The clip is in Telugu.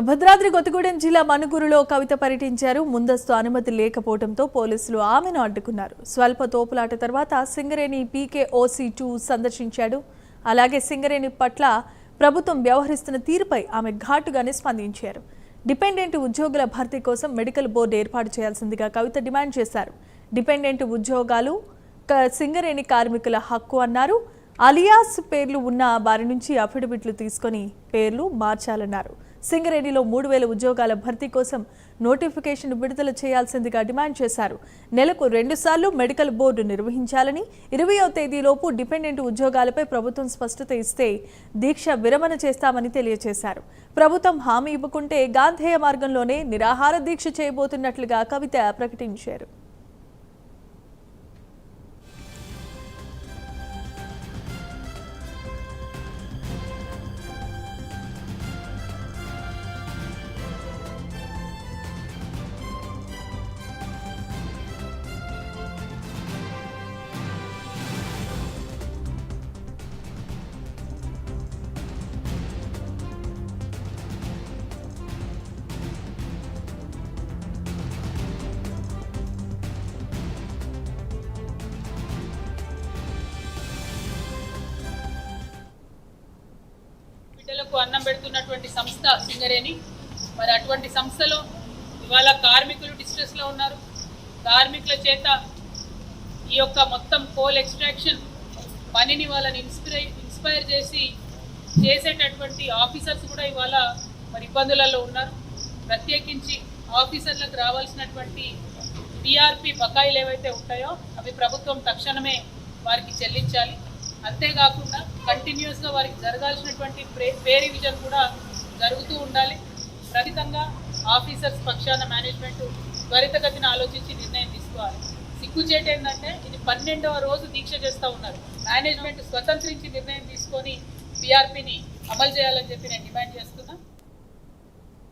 భద్రాద్రి కొత్తగూడెం జిల్లా మనుగురులో కవిత పర్యటించారు. ముందస్తు అనుమతి లేకపోవడంతో పోలీసులు ఆమెను అడ్డుకున్నారు. స్వల్ప తోపులాట తర్వాత సింగరేణి PKOC2 సందర్శించాడు. అలాగే సింగరేణి పట్ల ప్రభుత్వం వ్యవహరిస్తున్న తీరుపై ఆమె ఘాటుగానే స్పందించారు. డిపెండెంట్ ఉద్యోగుల భర్తీ కోసం మెడికల్ బోర్డు ఏర్పాటు చేయాల్సిందిగా కవిత డిమాండ్ చేశారు. డిపెండెంట్ ఉద్యోగాలు సింగరేణి కార్మికుల హక్కు అన్నారు. అలియాస్ పేర్లు ఉన్న వారి నుంచి అఫిడవిట్లు తీసుకొని పేర్లు మార్చాలన్నారు. సింగరేణిలో 3000 ఉద్యోగాల భర్తీ కోసం నోటిఫికేషన్ విడుదల చేయాల్సిందిగా డిమాండ్ చేశారు. నెలకు 2 సార్లు మెడికల్ బోర్డు నిర్వహించాలని, 20వ తేదీలోపు డిపెండెంట్ ఉద్యోగాలపై ప్రభుత్వం స్పష్టత ఇస్తే దీక్ష విరమణ చేస్తామని తెలియజేశారు. ప్రభుత్వం హామీ ఇవ్వకుంటే గాంధేయ మార్గంలోనే నిరాహార దీక్ష చేయబోతున్నట్లుగా కవిత ప్రకటించారు. అన్నం పెడుతున్నటువంటి సంస్థ సింగరేణి. మరి అటువంటి సంస్థలో ఇవాళ కార్మికులు డిస్ట్రెస్లో ఉన్నారు. కార్మికుల చేత ఈ యొక్క మొత్తం కోల్ ఎక్స్ట్రాక్షన్ పనిని వాళ్ళని ఇన్స్పైర్ చేసి చేసేటటువంటి ఆఫీసర్స్ కూడా ఇవాళ మరి ఇబ్బందులలో ఉన్నారు. ప్రత్యేకించి ఆఫీసర్లకు రావాల్సినటువంటి PRP బకాయిలు ఏవైతే ఉంటాయో అవి ప్రభుత్వం తక్షణమే వారికి చెల్లించాలి. అంతేకాకుండా కంటిన్యూస్గా వారికి జరగాల్సినటువంటి పే రివిజన్ కూడా జరుగుతూ ఉండాలి. ప్రతితంగా ఆఫీసర్స్ పక్షాన మేనేజ్మెంట్ త్వరితగతిన ఆలోచించి నిర్ణయం తీసుకోవాలి. సిగ్గుచేటు ఏంటంటే ఇది 12వ రోజు దీక్ష చేస్తూ ఉన్నారు. మేనేజ్మెంట్ స్వతంత్రించి నిర్ణయం తీసుకొని PRPని అమలు చేయాలని చెప్పి నేను డిమాండ్ చేస్తున్నా.